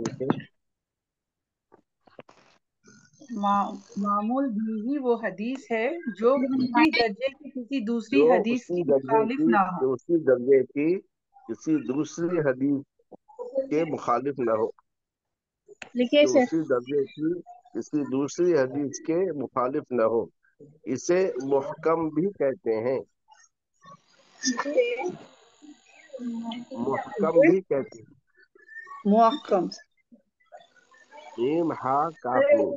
لکھیں. معمول بھی وہ حدیث ہے جو اسی درجے کی کسی دوسری جو حدیث اسی کی درجے مخالف کی نہ ہو. جو اسی درجے کی کسی دوسری حدیث کے مخالف نہ ہو. لکھیے جو شیخ. اسی درجے کی کسی دوسری حدیث کے مخالف نہ ہو اسے محکم بھی کہتے ہیں. محکم بھی کہتے ہیں. محکم. میم ہا کاف نون.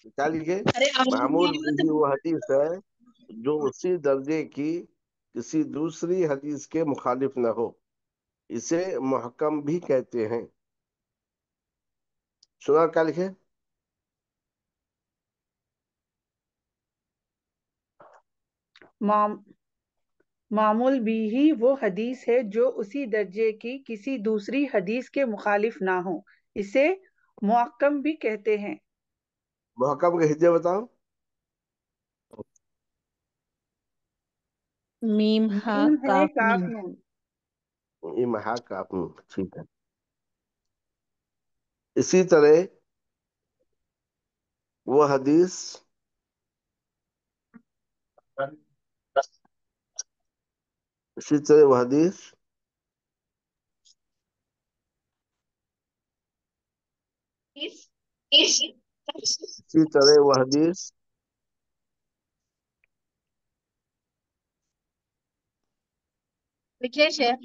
کیا لکھے؟ ارے معمول بھی وہ حدیث ہے جو اسی درجے کی کسی دوسری حدیث کے مخالف نہ ہو اسے محکم بھی کہتے ہیں. سنا کیا لکھے؟ معمول بھی وہ حدیث ہے جو اسی درجے کی کسی دوسری حدیث کے مخالف نہ ہو اسے محکم بھی کہتے ہیں. محکم کے ہجے بتاؤ. میم ہا میم ہے کاف کاف نون. نون. میم ہا کاف نون. ٹھیک ہے. اسی طرح وہ حدیث اسی طرح وہ حدیث اسی طرح وہ حدیث لکھیے شیخ.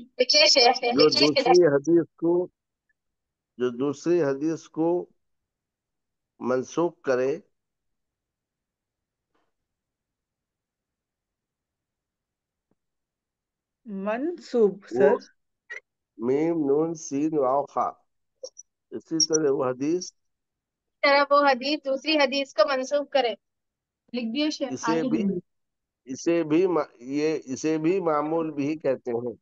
جو دوسری حدیث کو جو دوسری حدیث کو منسوخ کرے منصوب وہ سر. میم نون سین واو خا. اسی طرح وہ حدیث طرح وہ حدیث دوسری حدیث کو منسوخ کرے. لکھ دیے شیخ. اسے آگے بھی لکھ. اسے بھی معمول بھی کہتے ہیں.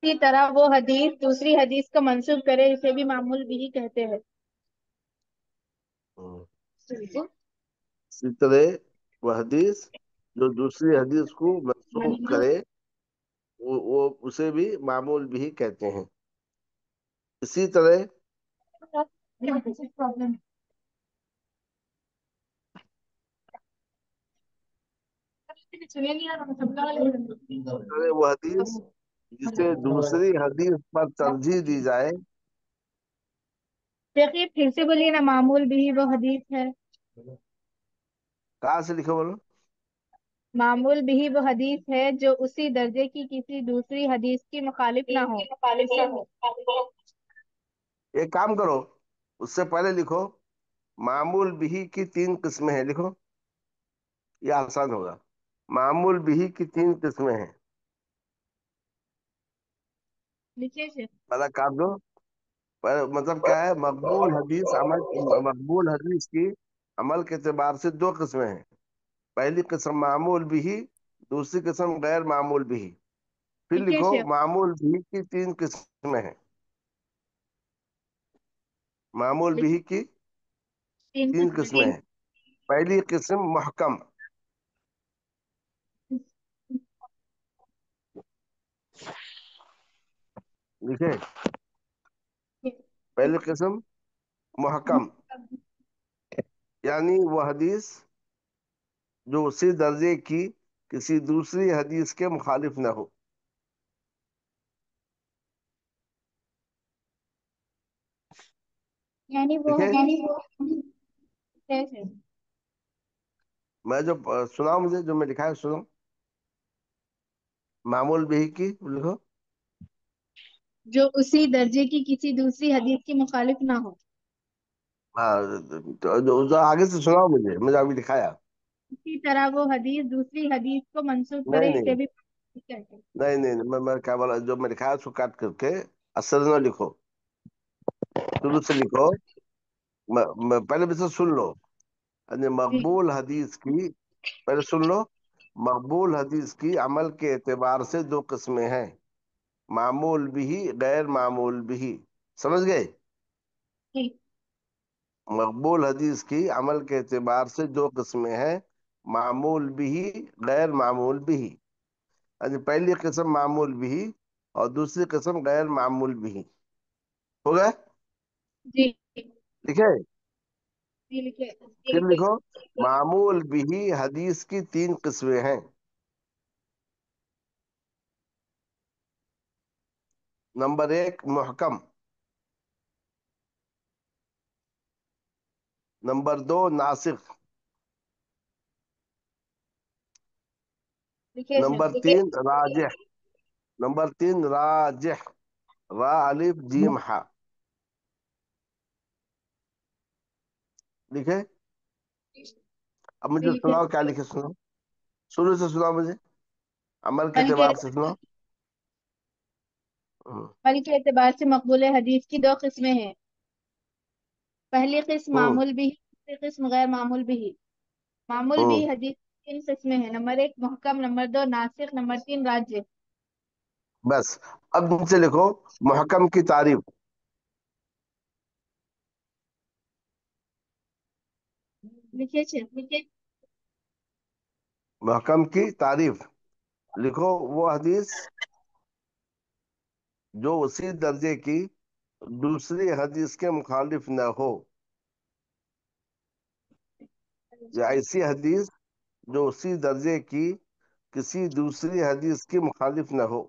اسی طرح وہ حدیث دوسری حدیث کو منسوخ کرے اسے بھی معمول بھی کہتے ہیں. اسی طرح وہ حدیث جو دوسری حدیث کو منسوخ کرے وہ اسے بھی معمول بھی کہتے ہیں. اسی طرح وہ حدیث جسے دوسری حدیث پر ترجیح دی جائے. دیکھیے پھر سے بولیے نا. معمول بھی وہ حدیث ہے. کہاں سے لکھو بولو. معمول بھی وہ حدیث ہے جو اسی درجے کی کسی دوسری حدیث کی مخالف نہ ہو. ایک کام کرو اس سے پہلے لکھو معمول بھی کی 3 قسمیں ہیں. لکھو یہ آسان ہوگا. معمول بھی کی 3 قسمیں ہیں. لکھیے شیخ. پہلا کام دو. مطلب کیا ہے؟ مقبول حدیث کی عمل کے اعتبار سے 2 قسمیں ہیں. پہلی قسم معمول بھی، دوسری قسم غیر معمول بھی. پھر لکھیے لکھو شیخ. معمول بھی کی 3 قسمیں ہیں. معمول بھی کی 3 قسمیں ہیں. پہلی قسم محکم. لکھے پہلی قسم محکم یعنی وہ حدیث جو اسی درجے کی کسی دوسری حدیث کے مخالف نہ ہو. یعنی وہ ٹھیک ہے. حدیث ہے میں جو سناؤ مجھے جو میں لکھا ہے سنو. معمول بھی کی لکھو. جو اسی درجے کی کسی دوسری حدیث کی مخالف نہ ہو. ہاں جو آگے سے سناؤ مجھے ابھی دکھایا. اسی طرح وہ حدیث دوسری حدیث کو منسوخ نہیں کرے اسے نہیں بھی کہتے ہیں. نہیں میں کیا بولا جو میں لکھایا اس کو کاٹ کر کے اصل نہ لکھو. شروع سے لکھو. پہلے بھی سے سن لو. یعنی جی. مقبول حدیث کی پہلے سن لو. مقبول حدیث کی عمل کے اعتبار سے 2 قسمیں ہیں. معمول بھی غیر معمول بھی، سمجھ گئے؟ جی مقبول حدیث کی عمل کے اعتبار سے دو قسمیں ہیں، معمول بھی، غیر معمول بھی۔ یعنی پہلی قسم معمول بھی اور دوسری قسم غیر معمول بھی، ہو گئے؟ جی لکھے؟ جی لکھے۔ پھر لکھو، معمول بھی حدیث کی تین قسمیں ہیں۔ نمبر ایک محکم، نمبر دو ناسخ، لکھے سے نمبر تین راجح، نمبر تین راجح، را الف جیم ہا، لکھے؟ اب جی مجھے لکھے۔ سناؤ کیا لکھے، سناؤ شروع سے، سناؤ مجھے عمل کے عمل کے اعتبار سے سناؤ۔ ہوں عمل کے اعتبار سے مقبول حدیث کی دو قسمیں ہیں۔ پہلی قسم ہوں معمول بھی، دوسری قسم غیر معمول بھی۔ معمول بھی ہوں حدیث کی تین قسمیں ہیں، نمبر ایک محکم، نمبر دو ناسخ، نمبر تین راجح۔ بس اب نیچے لکھو محکم کی تعریف۔ لکھے سے۔ محکم کی تعریف لکھو، وہ حدیث جو اسی درجے کی دوسری حدیث کے مخالف نہ ہو، یا ایسی حدیث جو اسی درجے کی کسی دوسری حدیث کی مخالف نہ ہو۔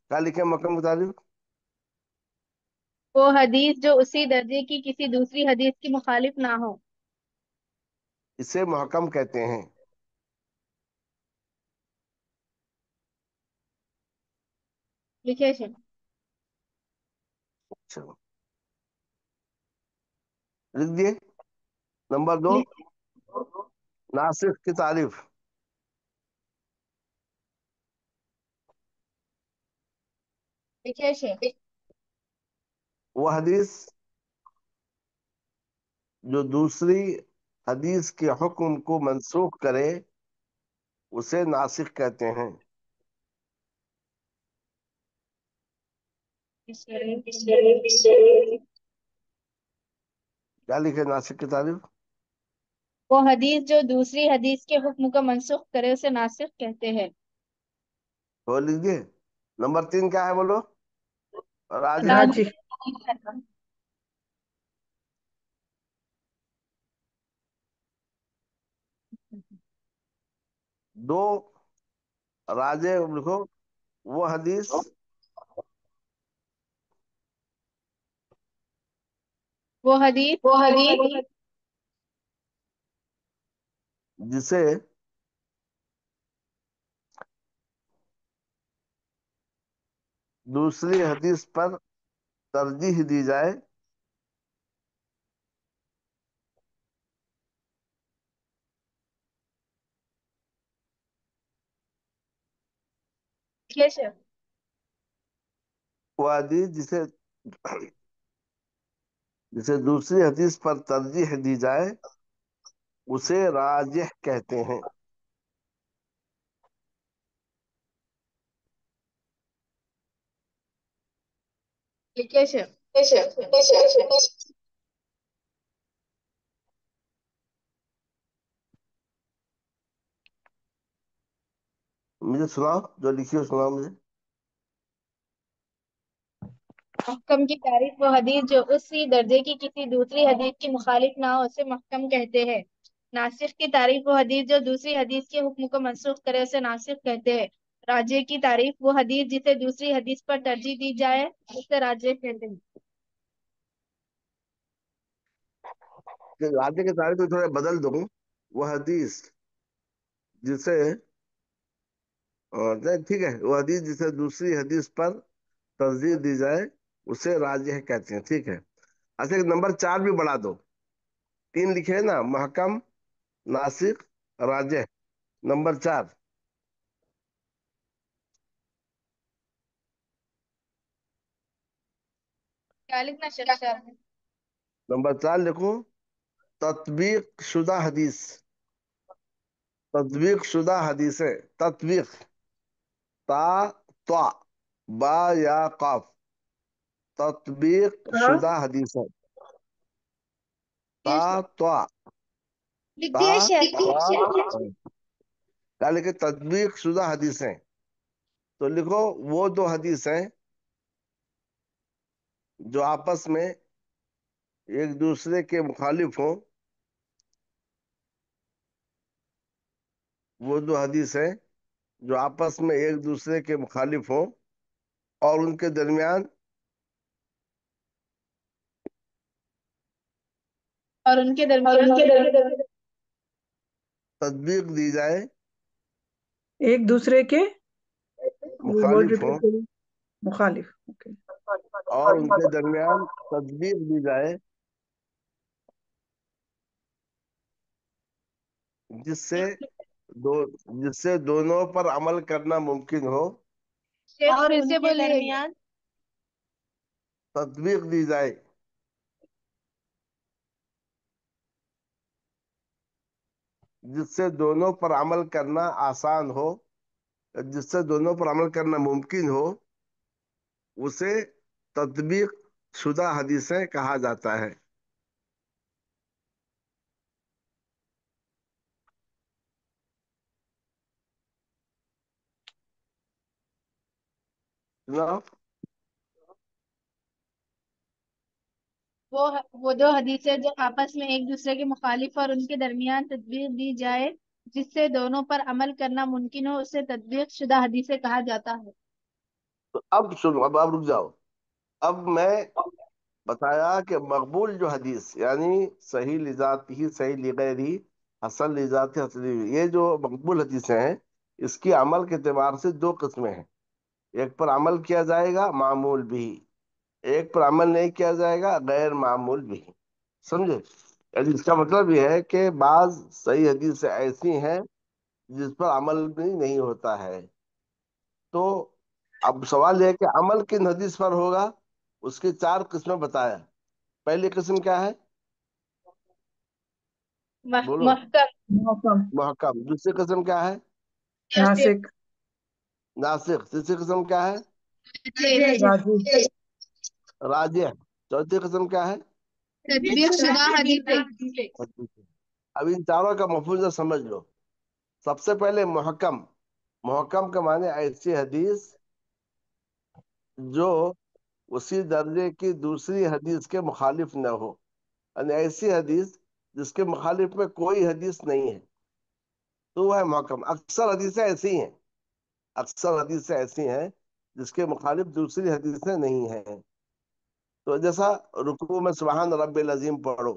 کیا لکھے محکم کی تعریف؟ وہ حدیث جو اسی درجے کی کسی دوسری حدیث کی مخالف نہ ہو۔ اسے محکم کہتے ہیں۔ لکھے سے۔ اچھا، لکھ دیے؟ نمبر دو ناسخ کی تعریف، لکھے سے۔ وہ حدیث جو دوسری حدیث کے حکم کو منسوخ کرے اسے ناسخ کہتے ہیں۔ کیا لکھے ناسخ کی تعریف؟ وہ حدیث جو دوسری حدیث کے حکم کو منسوخ کرے اسے ناسخ کہتے ہیں۔ وہ لکھ دیے؟ نمبر تین کیا ہے بولو؟ راجح۔ راجح۔ دو راجح لکھو، وہ حدیث وہ حدیث جسے دوسری حدیث پر ترجیح دی جائے لکھے سے۔ وہ حدیث جسے دوسری حدیث پر ترجیح دی جائے اسے راجح کہتے ہیں۔ لکھے سے۔ مجھے سناؤ، جو لکھی ہو سناؤ مجھے۔ محکم کی تعریف وہ حدیث جو اسی درجے کی کسی دوسری حدیث کی مخالف نہ ہو اسے محکم کہتے ہیں۔ ناسخ کی تعریف وہ حدیث جو دوسری حدیث کے حکم کو منسوخ کرے اسے ناسخ کہتے ہیں۔ راجح کی تعریف وہ حدیث جسے دوسری حدیث پر ترجیح دی جائے اسے راجح کہتے ہیں۔ راجح کی تعریف کو تھوڑا بدل دوں، وہ حدیث جسے نہیں، ٹھیک ہے، وہ حدیث جسے دوسری حدیث پر ترجیح دی جائے اسے راجح کہتے ہیں، ٹھیک ہے۔ اچھا، ایک نمبر چار بھی بڑھا دو، تین لکھے ہیں نا، محکم، ناسخ، راجح، نمبر چار۔ کیا لکھنا شخص؟ نمبر چار لکھو، تطبیق شدہ حدیث، تطبیق شدہ حدیثیں، تطبیق، تا، طا، با یا قاف تطبیق ہاں شدہ حدیث ہے. تا یہ تو لکھ تا دیا شیخ. یعنی کہ تطبیق شدہ حدیثیں. تو لکھو وہ دو حدیث ہیں جو آپس میں ایک دوسرے کے مخالف ہوں. وہ دو حدیث ہیں جو آپس میں ایک دوسرے کے مخالف ہوں اور ان کے درمیان اور ان کے درمیان تطبیق دی جائے، ایک دوسرے کے ورڈ مخالف ریپیٹ ہوں کریں. مخالف. اوکے. اور ان کے درمیان تطبیق دی جائے جس سے دو جس سے دونوں پر عمل کرنا ممکن ہو. شیخ پھر سے بولیے. تطبیق دی جائے جس سے دونوں پر عمل کرنا آسان ہو، جس سے دونوں پر عمل کرنا ممکن ہو، اسے تطبیق شدہ حدیثیں کہا جاتا ہے. سنا؟ وہ دو حدیثیں جو آپس میں ایک دوسرے کے مخالف اور ان کے درمیان تطبیق دی جائے جس سے دونوں پر عمل کرنا ممکن ہو اسے تطبیق شدہ حدیثیں کہا جاتا ہے. تو اب سنو، اب رک جاؤ. اب میں بتایا کہ مقبول جو حدیث یعنی صحیح لذات ہی صحیح لغیر ہی حسن لذات حسن، یہ جو مقبول حدیثیں ہیں اس کی عمل کے اعتبار سے دو قسمیں ہیں. ایک پر عمل کیا جائے گا معمول بھی، ایک پر عمل نہیں کیا جائے گا غیر معمول بھی. سمجھے؟ یعنی اس کا مطلب یہ ہے کہ بعض صحیح حدیثیں ایسی ہیں جس پر عمل بھی نہیں ہوتا ہے. تو اب سوال یہ ہے کہ عمل کن حدیث پر ہوگا. اس کی چار قسمیں بتایا. پہلی قسم کیا ہے؟ بولو. محکم. محکم. محکم. دوسری قسم کیا ہے؟ ناسک. ناسخ. تیسری قسم کیا ہے؟ راجی. راجح. چوتھی قسم کیا ہے؟ تطبیق شدہ حدیثیں. اب ان چاروں کا مفہوم سے سمجھ لو. سب سے پہلے محکم. محکم کا معنی ایسی حدیث جو اسی درجے کی دوسری حدیث کے مخالف نہ ہو، یعنی ایسی حدیث جس کے مخالف میں کوئی حدیث نہیں ہے تو وہ ہے محکم. اکثر حدیثیں ایسی ہیں، اکثر حدیثیں ایسی ہیں جس کے مخالف دوسری حدیثیں نہیں ہیں. تو جیسا رکوع میں سبحان رب العظیم پڑھو،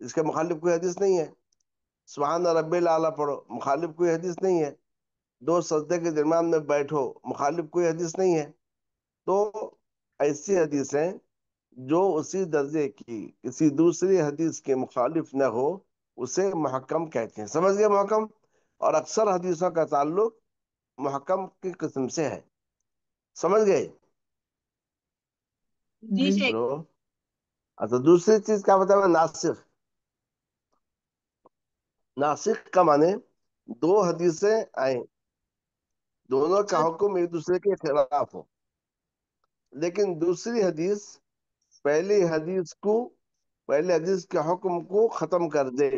اس کے مخالف کوئی حدیث نہیں ہے. سبحان رب الاعلیٰ پڑھو، مخالف کوئی حدیث نہیں ہے. دو سجدے کے درمیان میں بیٹھو، مخالف کوئی حدیث نہیں ہے. تو ایسی حدیثیں جو اسی درجے کی کسی دوسری حدیث کے مخالف نہ ہو اسے محکم کہتے ہیں. سمجھ گئے؟ محکم. اور اکثر حدیثوں کا تعلق محکم کی قسم سے ہے. سمجھ گئے؟ جی جی. شیخ. بولو. اچھا، دوسری چیز کیا بتا ہے؟ ناسخ. ناسخ کا معنی دو حدیثیں آئیں، دونوں کا حکم ایک دوسرے کے خلاف ہو، لیکن دوسری حدیث پہلی حدیث کو پہلے حدیث کے حکم کو ختم کر دے،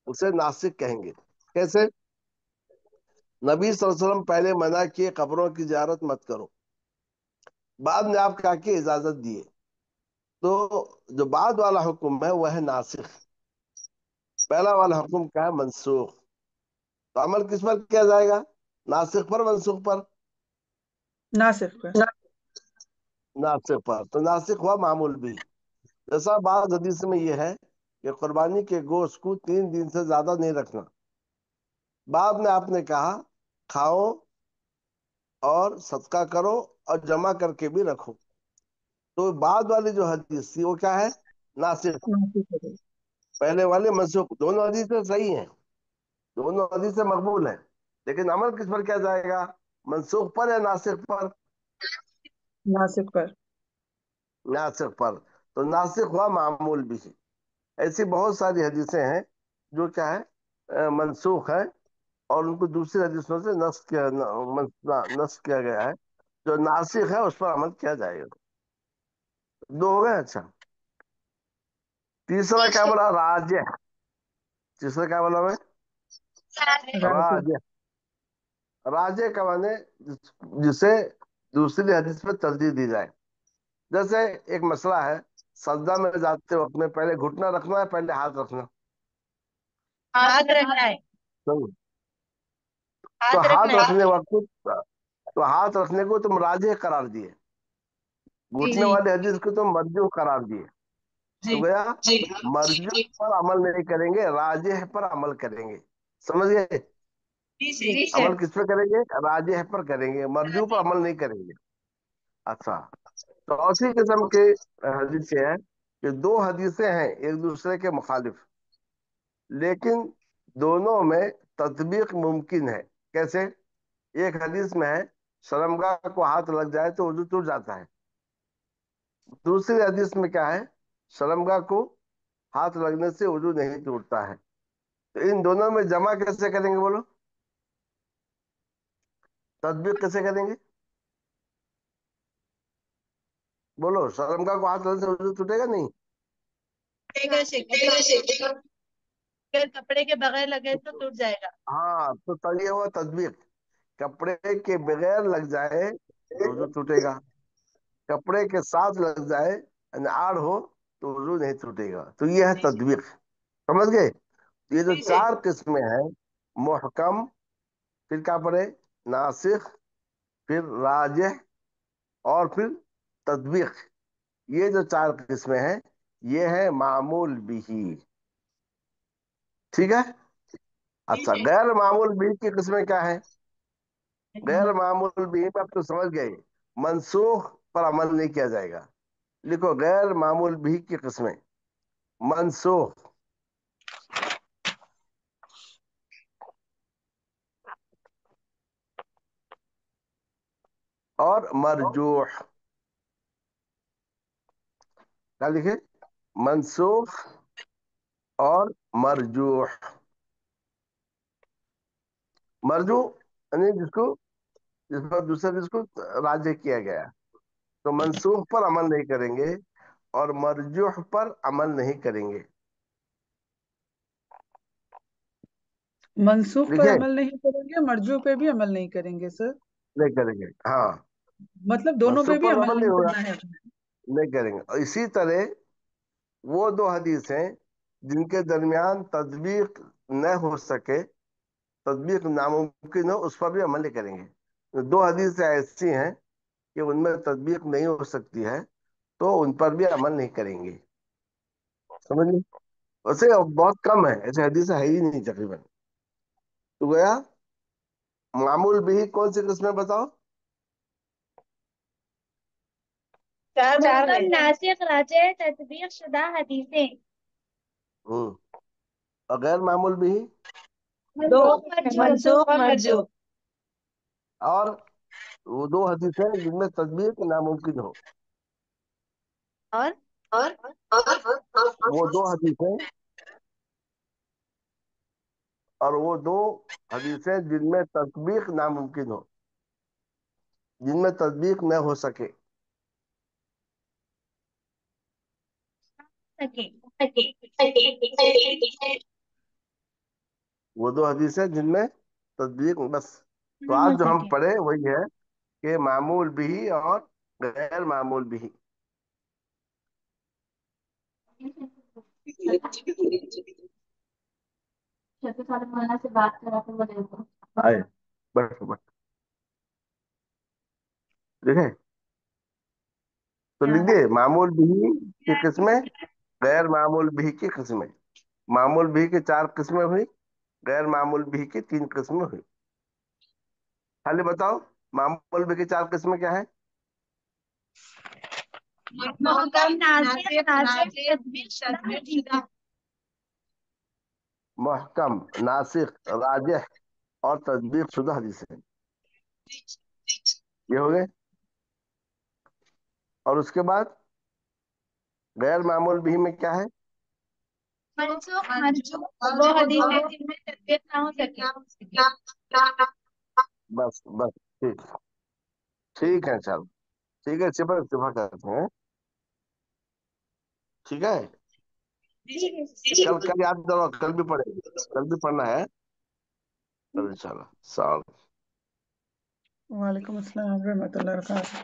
اسے ناسخ کہیں گے. کیسے؟ نبی صلی اللہ علیہ وسلم پہلے منع کیے قبروں کی زیارت مت کرو، بعد میں آپ کہا کہ اجازت دیے، تو جو بعد والا حکم ہے وہ ہے ناسخ. پہلا والا حکم کیا ہے؟ منسوخ. تو عمل کس پر کیا جائے گا؟ ناسخ پر منسوخ پر؟ ناسک پر. ناسخ پر. تو ناسخ ہوا معمول بھی. جیسا بعض حدیث میں یہ ہے کہ قربانی کے گوشت کو 3 دن سے زیادہ نہیں رکھنا، بعد میں آپ نے کہا کھاؤ اور صدقہ کرو اور جمع کر کے بھی رکھو. تو بعد والی جو حدیث تھی وہ کیا ہے؟ ناسخ. ناسک پر. پہلے والے منسوخ. دونوں حدیثیں صحیح ہیں، دونوں حدیثیں مقبول ہیں، لیکن عمل کس پر کیا جائے گا؟ منسوخ پر یا ناسخ پر؟ ناسک پر. ناسخ پر. تو ناسخ ہوا معمول بھی. ایسی بہت ساری حدیثیں ہیں جو کیا ہے؟ منسوخ ہے اور ان کو دوسری حدیثوں سے نسخ کیا گیا ہے. جو ناسخ ہے اس پر عمل کیا جائے گا. دو ہو گئے. اچھا تیسرا کیا بولا؟ راجح. تیسرا کیا بولا میں؟ راجح. راجح. راجح کا معنی جسے دوسری حدیث میں ترجیح دی جائے. جیسے ایک مسئلہ ہے، سجدہ میں جاتے وقت میں پہلے گھٹنا رکھنا ہے پہلے ہاتھ رکھنا؟ ہاتھ رکھنا ہے. تو ہاتھ ہاتھ رکھنا ہے. رکھنے وقت تو ہاتھ رکھنے کو تم راجح قرار دیے، گھٹنے جی والی حدیث کو تم مرجوح قرار دیے. تو جی گیا مرجوح پر عمل نہیں کریں گے، راجح پر عمل کریں گے. سمجھ گئے؟ جی سر. عمل کس پہ کریں گے؟ راجح پر کریں گے، مرجوح پر عمل نہیں کریں گے. اچھا چوتھی قسم کے حدیث یہ ہے کہ دو حدیثیں ہیں ایک دوسرے کے مخالف، لیکن دونوں میں تطبیق ممکن ہے. کیسے؟ ایک حدیث میں ہے شرمگاہ کو ہاتھ لگ جائے تو وضو ٹوٹ جاتا ہے، دوسری حدیث میں کیا ہے؟ شرمگاہ کو ہاتھ لگنے سے وضو نہیں ٹوٹتا ہے. تو ان دونوں میں جمع کیسے کریں گے بولو؟ تطبیق کیسے کریں گے بولو؟ شرمگاہ کو ہاتھ لگنے سے وضو ٹوٹے گا نہیں؟ اگر کپڑے کے بغیر لگے تو ٹوٹ جائے گا. ہاں تو یہ ہوا تطبیق. کپڑے کے بغیر لگ جائے تو وضو ٹوٹے گا، کپڑے کے ساتھ لگ جائے یعنی آڑ ہو تو وضو نہیں ٹوٹے گا. تو یہ ہے تطبیق. سمجھ گئے؟ یہ جو چار قسمیں ہیں، محکم، پھر کیا پڑھے؟ ناسخ، پھر راجح، اور پھر تطبیق. یہ جو چار قسمیں ہیں یہ ہے معمول بھی. ٹھیک ہے. اچھا غیر معمول بھی کی قسمیں کیا ہے؟ غیر معمول بھی اب تو سمجھ گئے، منسوخ پر عمل نہیں کیا جائے گا. لکھو غیر معمول بھی کی قسمیں: منسوخ، اور مرجوح. کیا لکھے؟ منسوخ اور مرجوح. مرجوح یعنی جس پر دوسرے جس کو راجح کیا گیا. تو منسوخ پر عمل نہیں کریں گے اور مرجوح پر عمل نہیں کریں گے. منسوخ پر لکھے؟ عمل نہیں کریں گے، مرجو پہ بھی عمل نہیں کریں گے سر. نہیں کریں گے. ہاں مطلب دونوں پہ منسوخ بھی پر عمل عمل نہیں نہیں ہوگا، کرنا ہے. نہیں کریں گے. اور اسی طرح وہ دو حدیث ہیں جن کے درمیان تطبیق نہ ہو سکے، تطبیق ناممکن ہو، اس پر بھی عمل نہیں کریں گے. دو حدیثیں ایسی ہیں کہ ان میں تطبیق نہیں ہو سکتی ہے تو ان پر بھی عمل نہیں کریں گے. سمجھ لیں؟ ویسے بہت کم ہے، ایسے حدیثیں ہے ہی نہیں تقریباً. تو گیا معمول بھی کون سی قسمیں بتاؤ؟ محکم، ناسخ، راجح، تطبیق شدہ حدیثیں. ہوں. اور غیر معمول بھی؟ منسوخ، مرجو. اور وہ دو حدیثیں جن میں تطبیق ناممکن ہو. اور وہ دو حدیثیں اور وہ دو حدیثیں جن میں تطبیق ناممکن ہو، جن میں تطبیق نہ ہو سکے. وہ دو حدیثیں جن میں تطبیق بس. تو نہ آج ہو جو ہم سکے. پڑھے وہی ہے کہ معمول بھی اور غیر معمول بھی. مولانا سے بات کرا تو وہ دیکھو آئے بس بس دیکھیں. تو لکھ دے معمول بھی کی قسمیں، غیر معمول بھی کی قسمیں. معمول بھی کی چار قسمیں ہوئی، غیر معمول بھی کی تین قسمیں ہوئی. خالی بتاؤ معمول بھی کی چار قسمیں کیا ہے؟ محکم، ناسخ، راجح، تطبیق شدہ. محکم، ناسخ، راجح اور تطبیق شدہ حدیثیں. یہ ہو گئے. اور اس کے بعد غیر معمول بھی میں کیا ہے؟ منسوخ، مرجو، وہ حدیثیں جن میں تطبیق نہ ہو سکے. بس بس ٹھیک. ٹھیک ہے چلو، ٹھیک ہے، صفر اتفاق کرتے ہیں، ٹھیک ہے. کل کل یاد کرو، کل بھی پڑھے، کل بھی پڑھنا ہے، کل انشاءاللہ. السلام. وعلیکم السلام ورحمۃ اللہ وبرکاتہ.